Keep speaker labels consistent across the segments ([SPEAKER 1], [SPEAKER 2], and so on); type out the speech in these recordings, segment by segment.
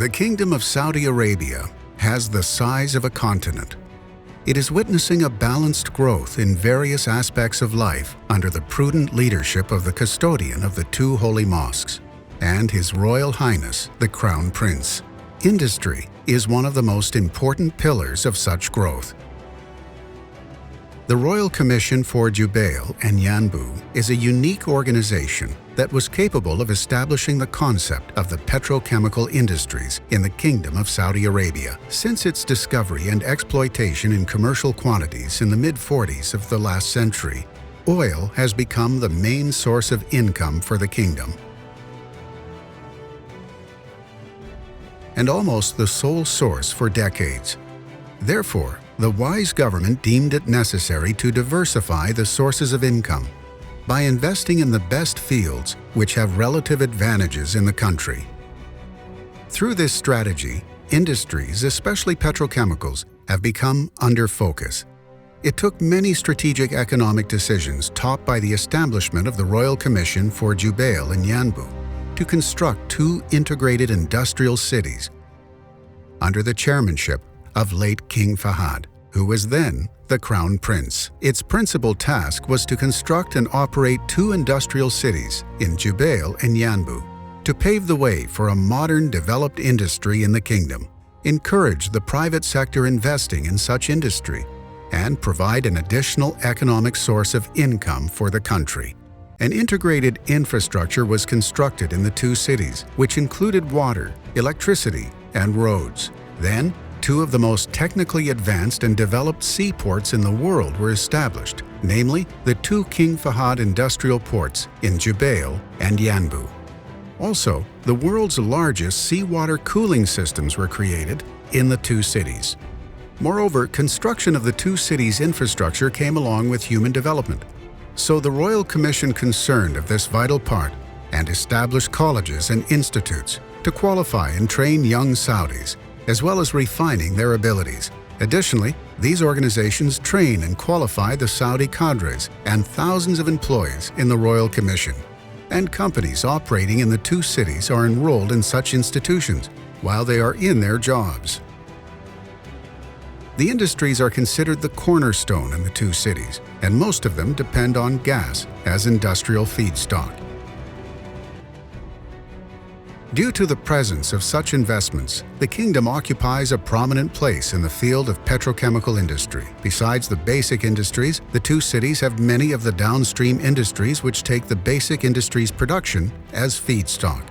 [SPEAKER 1] The Kingdom of Saudi Arabia has the size of a continent. It is witnessing a balanced growth in various aspects of life under the prudent leadership of the custodian of the two holy mosques and His Royal Highness, the Crown Prince. Industry is one of the most important pillars of such growth. The Royal Commission for Jubail and Yanbu is a unique organization that was capable of establishing the concept of the petrochemical industries in the Kingdom of Saudi Arabia since its discovery and exploitation in commercial quantities in the mid-40s of the last century. Oil has become the main source of income for the kingdom, and almost the sole source for decades. Therefore, the wise government deemed it necessary to diversify the sources of income by investing in the best fields which have relative advantages in the country. Through this strategy, industries, especially petrochemicals, have become under focus. It took many strategic economic decisions topped by the establishment of the Royal Commission for Jubail and Yanbu to construct two integrated industrial cities under the chairmanship of late King Fahd, who was then the Crown Prince. Its principal task was to construct and operate two industrial cities in Jubail and Yanbu to pave the way for a modern, developed industry in the kingdom, encourage the private sector investing in such industry, and provide an additional economic source of income for the country. An integrated infrastructure was constructed in the two cities, which included water, electricity, and roads. Then, two of the most technically advanced and developed seaports in the world were established, namely the two King Fahd industrial ports in Jubail and Yanbu. Also, the world's largest seawater cooling systems were created in the two cities. Moreover, construction of the two cities' infrastructure came along with human development. So the Royal Commission concerned of this vital part and established colleges and institutes to qualify and train young Saudis, as well as refining their abilities. Additionally, these organizations train and qualify the Saudi cadres and thousands of employees in the Royal Commission. And companies operating in the two cities are enrolled in such institutions while they are in their jobs. The industries are considered the cornerstone in the two cities, and most of them depend on gas as industrial feedstock. Due to the presence of such investments, the kingdom occupies a prominent place in the field of petrochemical industry. Besides the basic industries, the two cities have many of the downstream industries which take the basic industries' production as feedstock.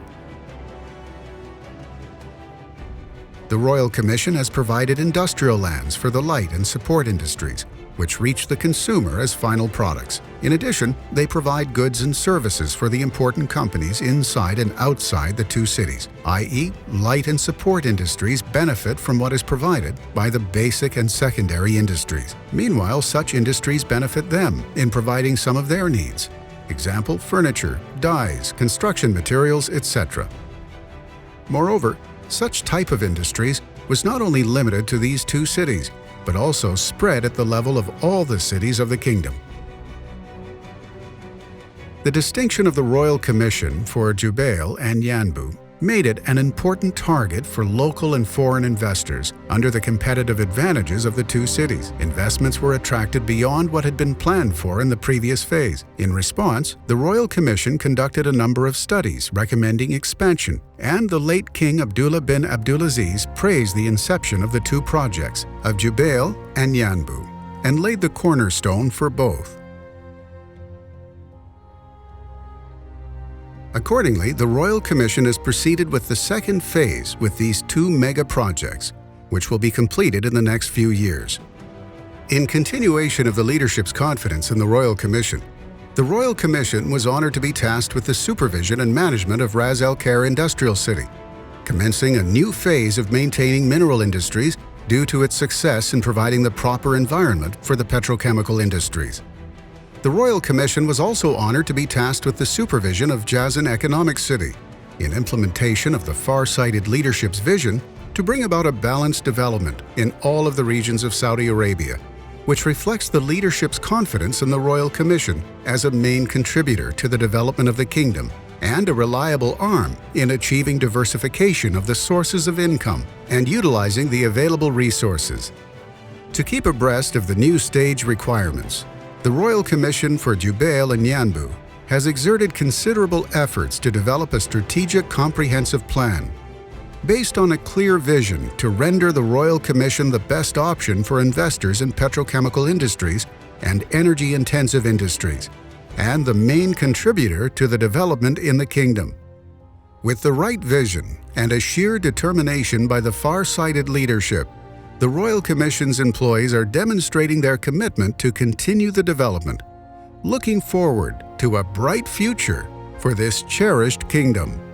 [SPEAKER 1] The Royal Commission has provided industrial lands for the light and support industries, which reach the consumer as final products. In addition, they provide goods and services for the important companies inside and outside the two cities, i.e., light and support industries benefit from what is provided by the basic and secondary industries. Meanwhile, such industries benefit them in providing some of their needs. Example, furniture, dyes, construction materials, etc. Moreover, such type of industries was not only limited to these two cities, but also spread at the level of all the cities of the kingdom. The distinction of the Royal Commission for Jubail and Yanbu made it an important target for local and foreign investors under the competitive advantages of the two cities. Investments were attracted beyond what had been planned for in the previous phase. In response, the Royal Commission conducted a number of studies recommending expansion, and the late King Abdullah bin Abdulaziz praised the inception of the two projects of Jubail and Yanbu and laid the cornerstone for both. Accordingly, the Royal Commission has proceeded with the second phase with these two mega projects, which will be completed in the next few years. In continuation of the leadership's confidence in the Royal Commission, the Royal Commission was honored to be tasked with the supervision and management of Ras Al Khair Industrial City, commencing a new phase of maintaining mineral industries due to its success in providing the proper environment for the petrochemical industries. The Royal Commission was also honored to be tasked with the supervision of Jazan Economic City, in implementation of the far-sighted leadership's vision to bring about a balanced development in all of the regions of Saudi Arabia, which reflects the leadership's confidence in the Royal Commission as a main contributor to the development of the kingdom and a reliable arm in achieving diversification of the sources of income and utilizing the available resources. To keep abreast of the new stage requirements, the Royal Commission for Jubail and Yanbu has exerted considerable efforts to develop a strategic comprehensive plan based on a clear vision to render the Royal Commission the best option for investors in petrochemical industries and energy-intensive industries, and the main contributor to the development in the Kingdom. With the right vision and a sheer determination by the far-sighted leadership, the Royal Commission's employees are demonstrating their commitment to continue the development, looking forward to a bright future for this cherished kingdom.